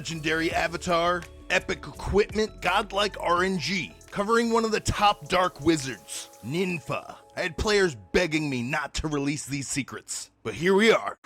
legendary avatar, epic equipment, godlike RNG, covering one of the top dark wizards, Ninfa. I had players begging me not to release these secrets, but here we are.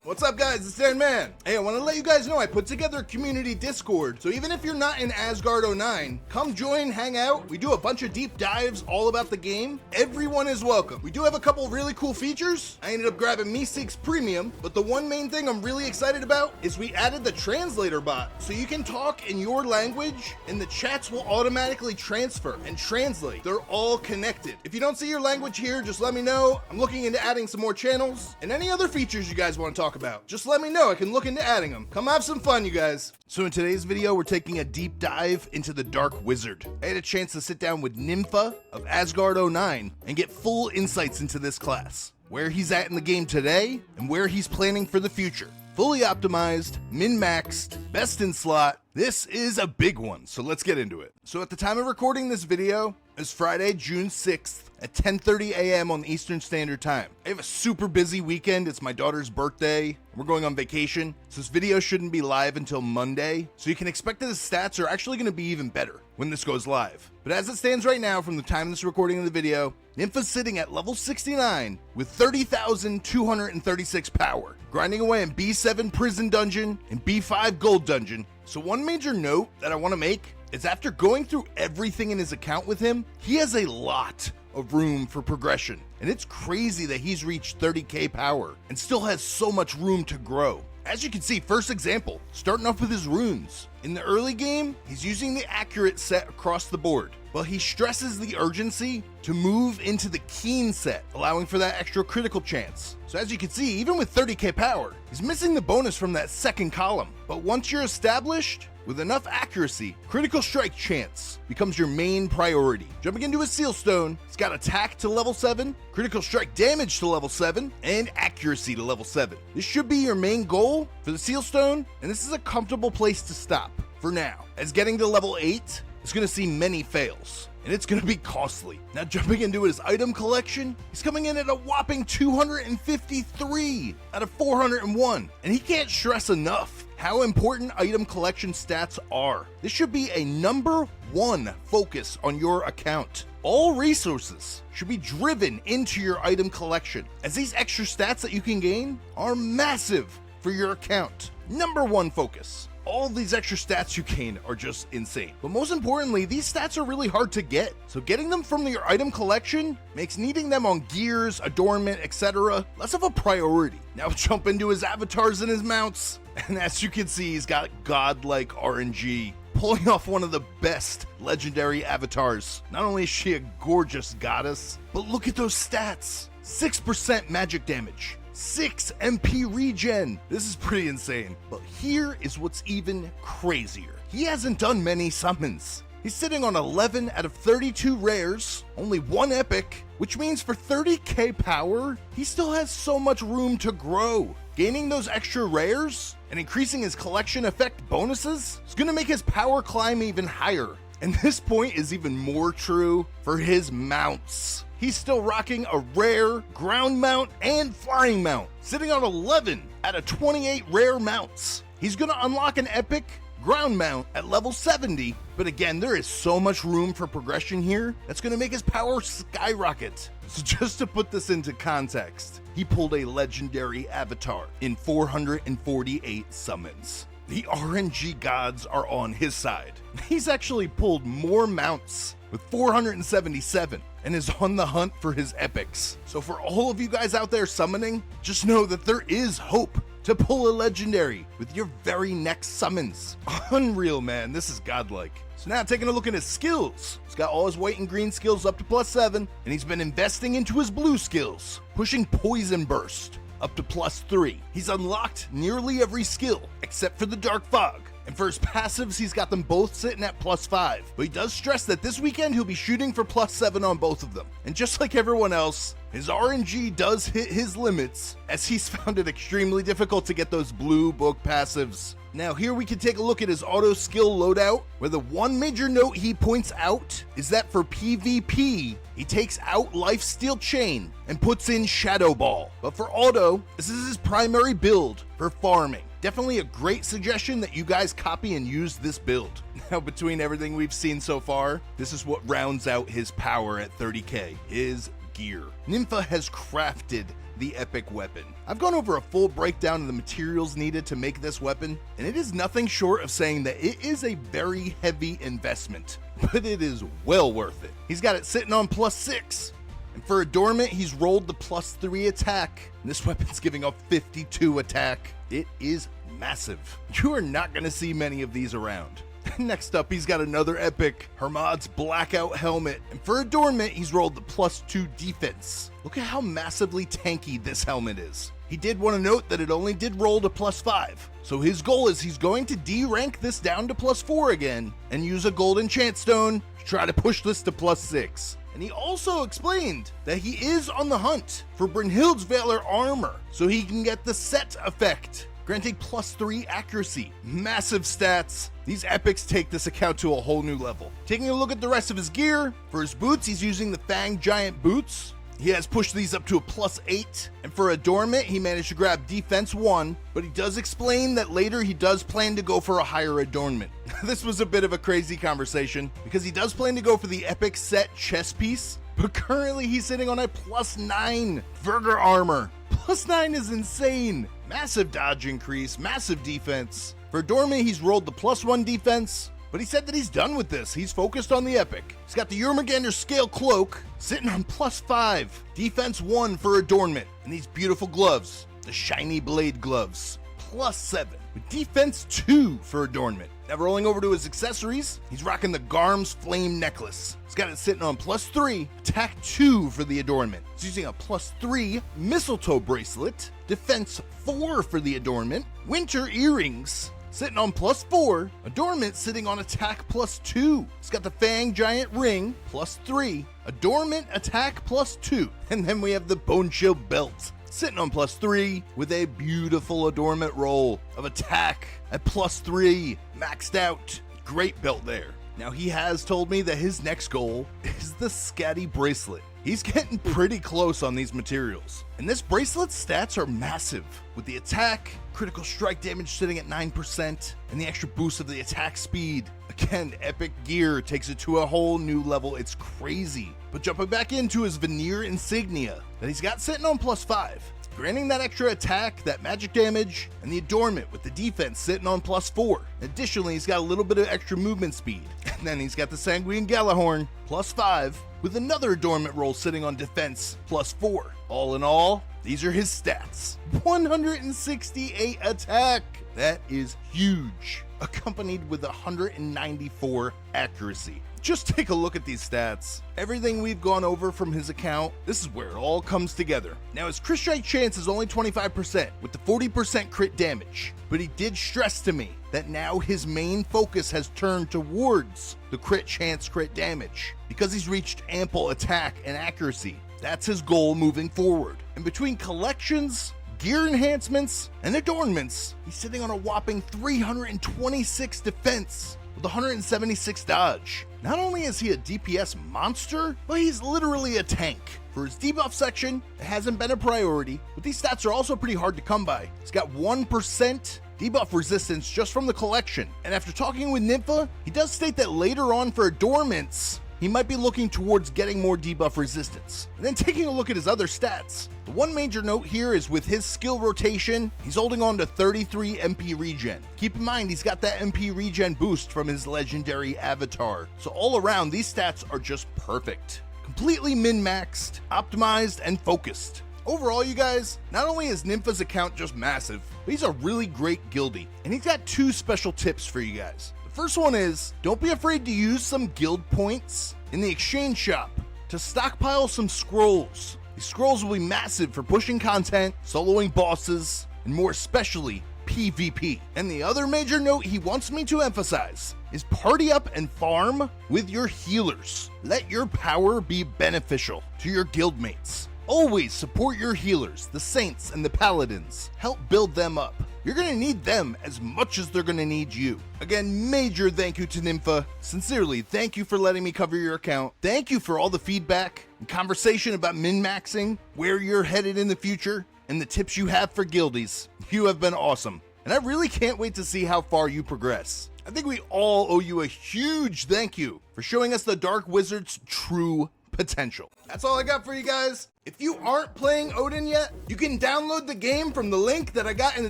What's up guys, it's Dan Man. Hey, I want to let you guys know I put together a community Discord, so even if you're not in Asgard 09, come join, hang out. We do a bunch of deep dives all about the game. Everyone is welcome. We do have a couple really cool features. I ended up grabbing Meeseeks Premium, but the one main thing I'm really excited about is we added the translator bot, so you can talk in your language and the chats will automatically transfer and translate. They're all connected. If you don't see your language here, just let me know. I'm looking into adding some more channels and any other features you guys want to talk about. Just let me know, I can look into adding them. Come have some fun, you guys. So in today's video, we're taking a deep dive into the Dark Wizard. I had a chance to sit down with Ninfa of Asgard 09 and get full insights into this class, where he's at in the game today and where he's planning for the future. Fully optimized, min-maxed, best in slot. This is a big one, so let's get into it. So at the time of recording this video, it's Friday, June 6th at 10:30 a.m. on Eastern Standard Time. I have a super busy weekend. It's my daughter's birthday. We're going on vacation, so this video shouldn't be live until Monday. So you can expect that the stats are actually going to be even better when this goes live. But as it stands right now, from the time of this recording of the video, Ninfa's sitting at level 69 with 30,236 power, grinding away in B7 Prison Dungeon and B5 Gold Dungeon. So one major note that I want to make is after going through everything in his account with him, he has a lot of room for progression. And it's crazy that he's reached 30k power and still has so much room to grow. As you can see, first example, starting off with his runes. In the early game, he's using the accurate set across the board, but he stresses the urgency to move into the keen set, allowing for that extra critical chance. So as you can see, even with 30k power, he's missing the bonus from that second column. But once you're established, with enough accuracy, critical strike chance becomes your main priority. Jumping into his SealStone, he's got attack to level 7, critical strike damage to level 7, and accuracy to level 7. This should be your main goal for the SealStone, and this is a comfortable place to stop for now, as getting to level 8 is going to see many fails, and it's going to be costly. Now jumping into his item collection, he's coming in at a whopping 253 out of 401, and he can't stress enough how important item collection stats are. This should be a number one focus on your account. All resources should be driven into your item collection, as these extra stats that you can gain are massive for your account. Number one focus. All these extra stats you gain are just insane. But most importantly, these stats are really hard to get. So getting them from your item collection makes needing them on gears, adornment, etc. less of a priority. Now jump into his avatars and his mounts. And as you can see, he's got godlike RNG, pulling off one of the best legendary avatars. Not only is she a gorgeous goddess, but look at those stats. 6% magic damage. 6 MP regen. This is pretty insane. But here is what's even crazier. He hasn't done many summons. He's sitting on 11 out of 32 rares, only one epic, which means for 30k power, he still has so much room to grow. Gaining those extra rares and increasing his collection effect bonuses is going to make his power climb even higher. And this point is even more true for his mounts. He's still rocking a rare ground mount and flying mount, sitting on 11 out of 28 rare mounts. He's going to unlock an epic ground mount at level 70, but again, there is so much room for progression here that's going to make his power skyrocket. So just to put this into context, he pulled a legendary avatar in 448 summons. The RNG gods are on his side. He's actually pulled more mounts with 477 and is on the hunt for his epics. So for all of you guys out there summoning, just know that there is hope to pull a legendary with your very next summons. Unreal, man. This is godlike. So now taking a look at his skills. He's got all his white and green skills up to +7, and he's been investing into his blue skills, pushing Poison Burst up to +3. He's unlocked nearly every skill except for the Dark Fog. And for his passives, he's got them both sitting at +5. But he does stress that this weekend he'll be shooting for +7 on both of them. And just like everyone else, his RNG does hit his limits, as he's found it extremely difficult to get those blue book passives. Now here we can take a look at his auto skill loadout, where the one major note he points out is that for PvP, he takes out Lifesteal Chain and puts in Shadow Ball. But for auto, this is his primary build for farming. Definitely a great suggestion that you guys copy and use this build. Now between everything we've seen so far, this is what rounds out his power at 30k, his gear. Nympha has crafted the epic weapon. I've gone over a full breakdown of the materials needed to make this weapon, and it is nothing short of saying that it is a very heavy investment, but it is well worth it. He's got it sitting on +6, and for Adornment, he's rolled the +3 attack, and this weapon's giving off 52 attack. It is massive. You are not going to see many of these around. Next up, he's got another epic, Hermod's Blackout Helmet, and for Adornment, he's rolled the +2 defense. Look at how massively tanky this helmet is. He did want to note that it only did roll to +5, so his goal is he's going to D-rank this down to +4 again, and use a Golden Enchant Stone to try to push this to +6. And he also explained that he is on the hunt for Brynhild's Valor armor, so he can get the set effect, granting +3 accuracy. Massive stats. These epics take this account to a whole new level. Taking a look at the rest of his gear, for his boots, he's using the Fang Giant boots. He has pushed these up to a +8, and for Adornment, he managed to grab Defense 1, but he does explain that later he does plan to go for a higher Adornment. This was a bit of a crazy conversation, because he does plan to go for the epic set chest piece, but currently he's sitting on a +9 Verger armor. +9 is insane. Massive dodge increase, massive defense. For Adornment, he's rolled the +1 defense, but he said that he's done with this. He's focused on the epic. He's got the Jormungandr Scale Cloak sitting on +5. Defense 1 for Adornment. And these beautiful gloves, the shiny blade gloves, +7. With defense 2 for Adornment. Now rolling over to his accessories, he's rocking the Garm's Flame Necklace. He's got it sitting on +3, attack 2 for the Adornment. He's using a +3 Mistletoe Bracelet, defense 4 for the Adornment, Winter Earrings, sitting on +4, Adornment sitting on attack +2. He's got the Fang Giant Ring, +3, Adornment attack +2. And then we have the Bone Shield Belt, sitting on +3 with a beautiful Adornment roll of attack at +3, maxed out. Great belt there. Now he has told me that his next goal is the Scatty Bracelet. He's getting pretty close on these materials. And this bracelet's stats are massive, with the attack, critical strike damage sitting at 9%, and the extra boost of the attack speed. Again, epic gear takes it to a whole new level. It's crazy. But jumping back into his Veneer Insignia that he's got sitting on +5, granting that extra attack, that magic damage, and the Adornment with the defense sitting on +4. Additionally, he's got a little bit of extra movement speed. And then he's got the Sanguine Galahorn, +5, with another Adornment roll sitting on defense, +4. All in all, these are his stats. 168 attack. That is huge. Accompanied with 194 accuracy. Just take a look at these stats. Everything we've gone over from his account, this is where it all comes together. Now his crit strike chance is only 25% with the 40% crit damage, but he did stress to me that now his main focus has turned towards the crit chance crit damage because he's reached ample attack and accuracy. That's his goal moving forward. And between collections, gear enhancements, and adornments, he's sitting on a whopping 326 defense with 176 dodge. Not only is he a DPS monster, but he's literally a tank. For his debuff section, it hasn't been a priority, but these stats are also pretty hard to come by. He's got 1% debuff resistance just from the collection, and after talking with Nympha, he does state that later on for adornments, he might be looking towards getting more debuff resistance. And then taking a look at his other stats, the one major note here is with his skill rotation, he's holding on to 33 MP regen. Keep in mind, he's got that MP regen boost from his legendary avatar. So all around, these stats are just perfect. Completely min-maxed, optimized, and focused. Overall, you guys, not only is Nympha's account just massive, but he's a really great guildie. And he's got two special tips for you guys. First one is, don't be afraid to use some guild points in the exchange shop to stockpile some scrolls. These scrolls will be massive for pushing content, soloing bosses, and more especially PvP. And the other major note he wants me to emphasize is party up and farm with your healers. Let your power be beneficial to your guildmates. Always support your healers, the saints and the paladins. Help build them up. you're gonna need them as much as they're gonna need you. Again, major thank you to Nympha. Sincerely, thank you for letting me cover your account. Thank you for all the feedback and conversation about min-maxing, where you're headed in the future, and the tips you have for guildies. You have been awesome, and I really can't wait to see how far you progress. I think we all owe you a huge thank you for showing us the Dark Wizard's true potential. That's all I got for you guys. If you aren't playing Odin yet, you can download the game from the link that I got in the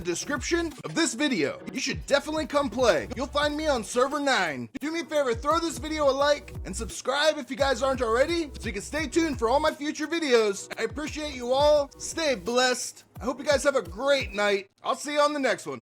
description of this video. You should definitely come play. You'll find me on server 9. Do me a favor, throw this video a like and subscribe if you guys aren't already, so you can stay tuned for all my future videos. I appreciate you all. Stay blessed. I hope you guys have a great night. I'll see you on the next one.